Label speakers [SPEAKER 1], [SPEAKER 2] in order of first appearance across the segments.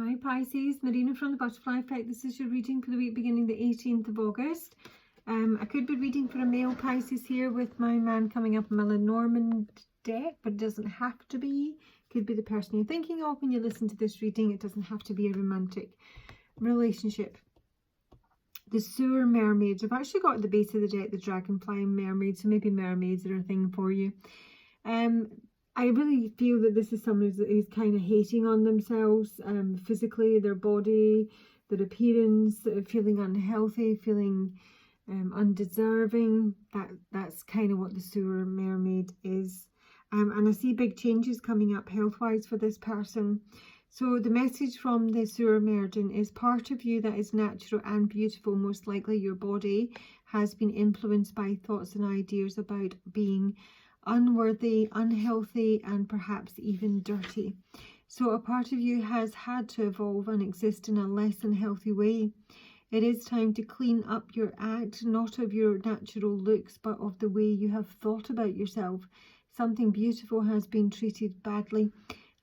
[SPEAKER 1] Hi Pisces, Marina from the Butterfly Effect. This is your reading for the week beginning the 18th of August. I could be reading for a male Pisces here with my man coming up in my Lenormand deck, but it doesn't have to be. Could be the person you're thinking of when you listen to this reading. It doesn't have to be a romantic relationship. The sewer mermaids. I've actually got at the base of the deck the dragonfly mermaids, so maybe mermaids are a thing for you. I really feel that this is someone who's kind of hating on themselves, physically, their body, their appearance, feeling unhealthy, feeling undeserving. That's kind of what the sewer mermaid is. And I see big changes coming up health-wise for this person. So the message from the sewer mermaid is part of you that is natural and beautiful. Most likely your body has been influenced by thoughts and ideas about being unworthy, unhealthy, and perhaps even dirty. So a part of you has had to evolve and exist in a less unhealthy way. It is time to clean up your act, not of your natural looks, but of the way you have thought about yourself. Something beautiful has been treated badly,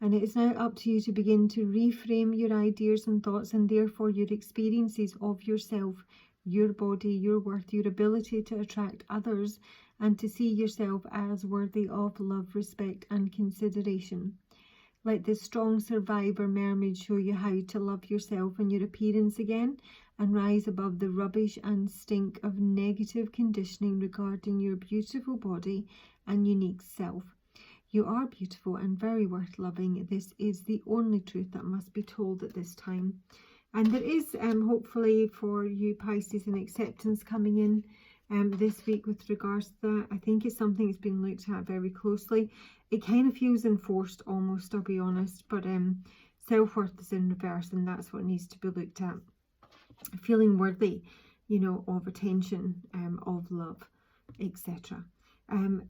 [SPEAKER 1] and it is now up to you to begin to reframe your ideas and thoughts, and therefore your experiences of yourself, your body, your worth, your ability to attract others, and to see yourself as worthy of love, respect, and consideration. Let this strong survivor mermaid show you how to love yourself and your appearance again, and rise above the rubbish and stink of negative conditioning regarding your beautiful body and unique self. You are beautiful and very worth loving. This is the only truth that must be told at this time. And there is hopefully for you Pisces an acceptance coming in this week with regards to that. I think it's something that's been looked at very closely. It kind of feels enforced almost, I'll be honest, but self-worth is in reverse, and that's what needs to be looked at. Feeling worthy, you know, of attention, of love, etc.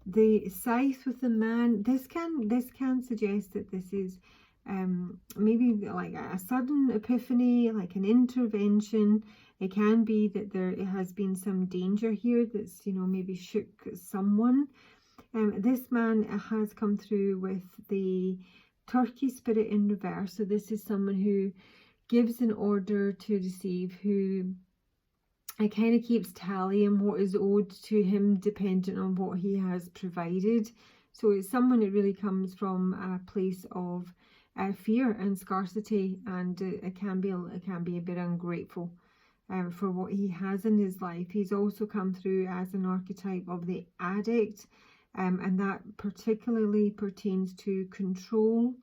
[SPEAKER 1] The scythe with the man, this can suggest that this is maybe like a sudden epiphany, like an intervention. It can be that there has been some danger here that's, you know, maybe shook someone. This man has come through with the turkey spirit in reverse. So this is someone who gives in order to receive, who kind of keeps tally on what is owed to him dependent on what he has provided. So it's someone that really comes from a place of fear and scarcity, and it can be a bit ungrateful for what he has in his life. He's also come through as an archetype of the addict, and that particularly pertains to control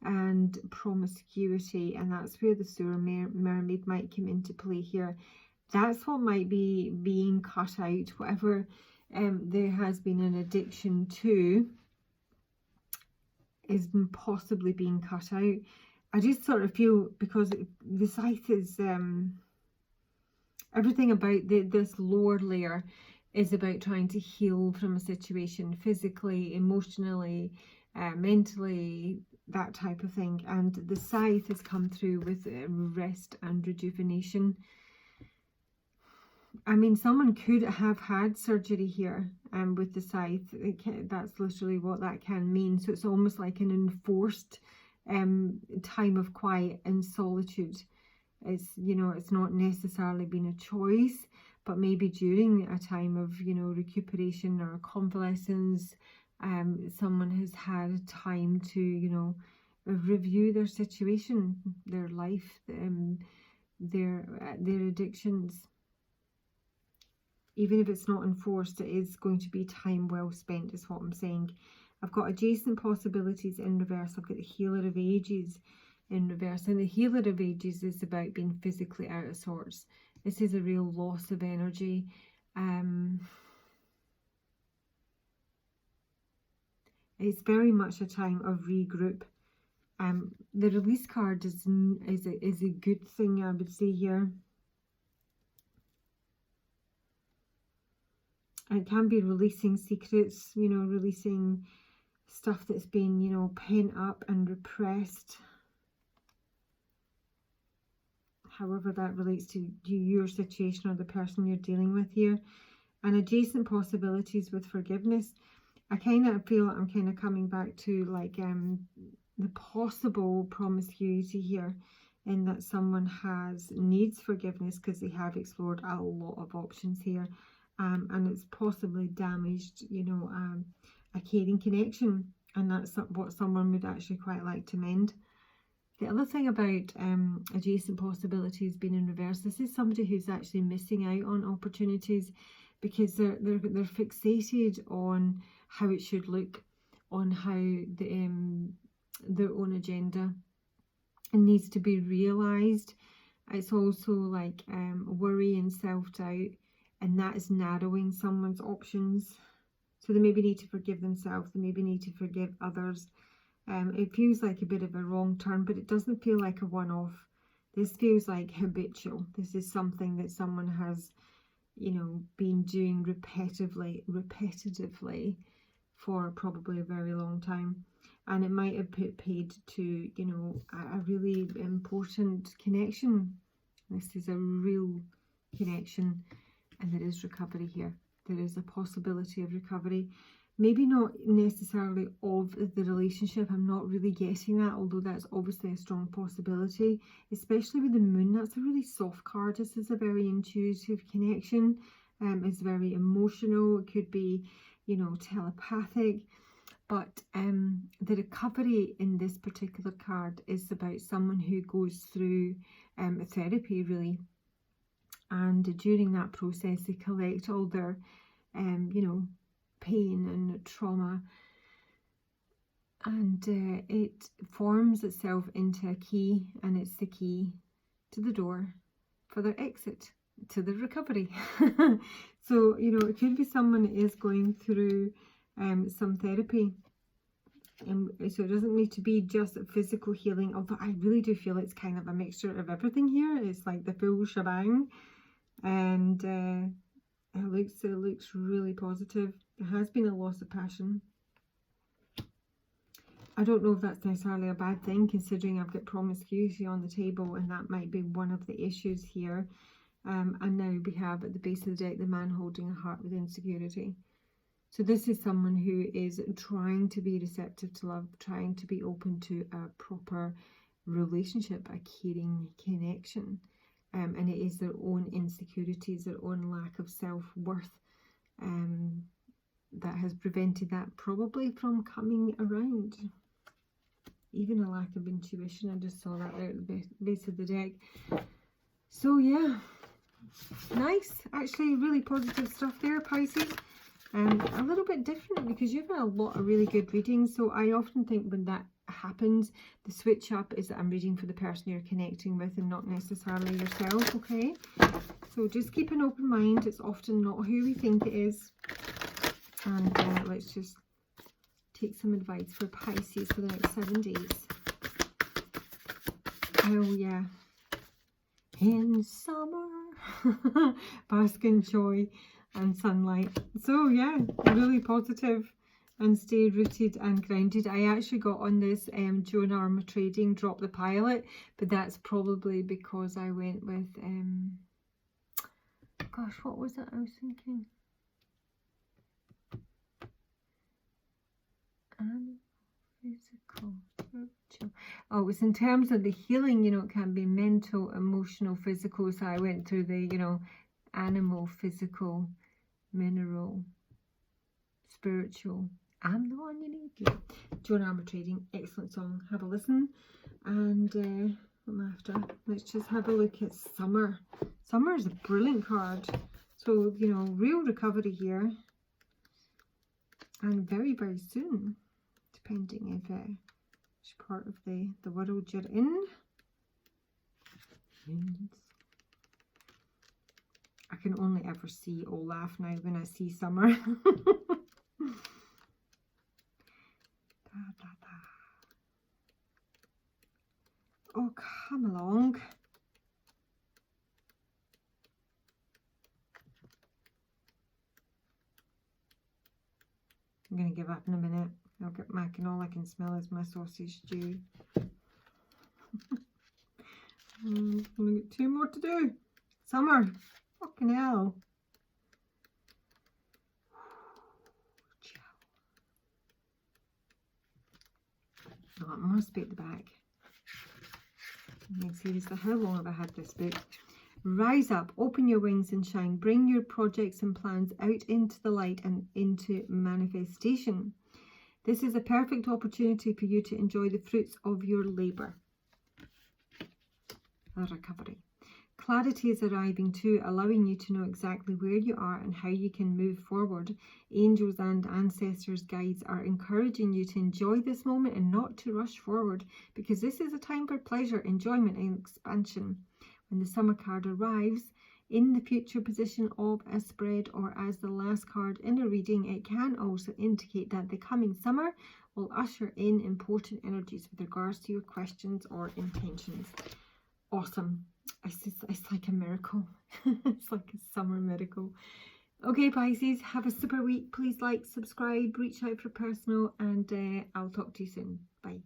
[SPEAKER 1] and promiscuity, and that's where the sewer mermaid might come into play here. That's what might be being cut out. Whatever there has been an addiction to is possibly being cut out. I just sort of feel, because the scythe is everything about this lower layer is about trying to heal from a situation physically, emotionally, mentally, that type of thing. And the scythe has come through with rest and rejuvenation. I mean, someone could have had surgery here with the scythe. That's literally what that can mean. So it's almost like an enforced time of quiet and solitude. It's, you know, it's not necessarily been a choice, but maybe during a time of, you know, recuperation or convalescence, someone has had time to, you know, review their situation, their life, their addictions. Even if it's not enforced, it is going to be time well spent, is what I'm saying. I've got adjacent possibilities in reverse. I've got the healer of ages in reverse. And the healer of ages is about being physically out of sorts. This is a real loss of energy. It's very much a time of regroup. The release card is a good thing, I would say here. It can be releasing secrets, you know, releasing stuff that's been, you know, pent up and repressed. However that relates to your situation or the person you're dealing with here. And adjacent possibilities with forgiveness. I kind of feel I'm kind of coming back to like the possible promiscuity here. in that someone needs forgiveness because they have explored a lot of options here, and it's possibly damaged, you know, a caring connection, and that's what someone would actually quite like to mend. The other thing about adjacent possibilities being in reverse, this is somebody who's actually missing out on opportunities because they're fixated on how it should look, on how their own agenda needs to be realized. It's also like worry and self-doubt, and that is narrowing someone's options. So they maybe need to forgive themselves, they maybe need to forgive others. It feels like a bit of a wrong turn, but it doesn't feel like a one-off. This feels like habitual. This is something that someone has, you know, been doing repetitively for probably a very long time. And it might have paid to, you know, a really important connection. This is a real connection, and there is recovery here. There is a possibility of recovery. Maybe not necessarily of the relationship. I'm not really getting that, although that's obviously a strong possibility, especially with the moon. That's a really soft card. This is a very intuitive connection. It's very emotional. It could be, you know, telepathic. But the recovery in this particular card is about someone who goes through therapy, really. And during that process, they collect all their, you know, pain and trauma. And it forms itself into a key, and it's the key to the door for their exit, to the recovery. So, you know, it could be someone is going through some therapy, and so it doesn't need to be just physical healing, although I really do feel it's kind of a mixture of everything here. It's like the full shebang, and it looks really positive. There has been a loss of passion. I don't know if that's necessarily a bad thing, considering I've got promiscuity on the table, and that might be one of the issues here. And now we have at the base of the deck the man holding a heart with insecurity. So this is someone who is trying to be receptive to love, trying to be open to a proper relationship, a caring connection. And it is their own insecurities, their own lack of self-worth that has prevented that probably from coming around. Even a lack of intuition. I just saw that there at the base of the deck. So yeah, nice. Actually, really positive stuff there, Pisces. A little bit different because you've had a lot of really good readings. So I often think when that happens, the switch up is that I'm reading for the person you're connecting with and not necessarily yourself, okay? So just keep an open mind. It's often not who we think it is. And let's just take some advice for Pisces for the next 7 days. Oh yeah. In summer, bask in joy and sunlight. So yeah, really positive and stay rooted and grounded. I actually got on this Joan Armour Trading Drop the Pilot, but that's probably because I went with gosh, what was it I was thinking? Physical, spiritual. Oh, it was in terms of the healing, you know, it can be mental, emotional, physical. So I went through the, you know, animal, physical, mineral, spiritual. I'm the one you need. Yeah. Joan Armour Trading, excellent song. Have a listen. And I'm after. Let's just have a look at summer. Summer is a brilliant card. So, you know, real recovery here. And very, very soon. Depending if which part of the world you're in. I can only ever see Olaf now when I see summer. Oh, come along. I'm going to give up in a minute. I'll get back and all I can smell is my sausage stew. Only got 2 more to do. Summer. Fucking hell. Oh, it must be at the back. Seriously, how long have I had this book? Rise up, open your wings and shine. Bring your projects and plans out into the light and into manifestation. This is a perfect opportunity for you to enjoy the fruits of your labour. A recovery. Clarity is arriving too, allowing you to know exactly where you are and how you can move forward. Angels and ancestors' guides are encouraging you to enjoy this moment and not to rush forward, because this is a time for pleasure, enjoyment and expansion. When the summer card arrives in the future position of a spread or as the last card in a reading, it can also indicate that the coming summer will usher in important energies with regards to your questions or intentions. Awesome. It's like a miracle. It's like a summer miracle. Okay, Pisces, have a super week. Please like, subscribe, reach out for personal, and I'll talk to you soon. Bye.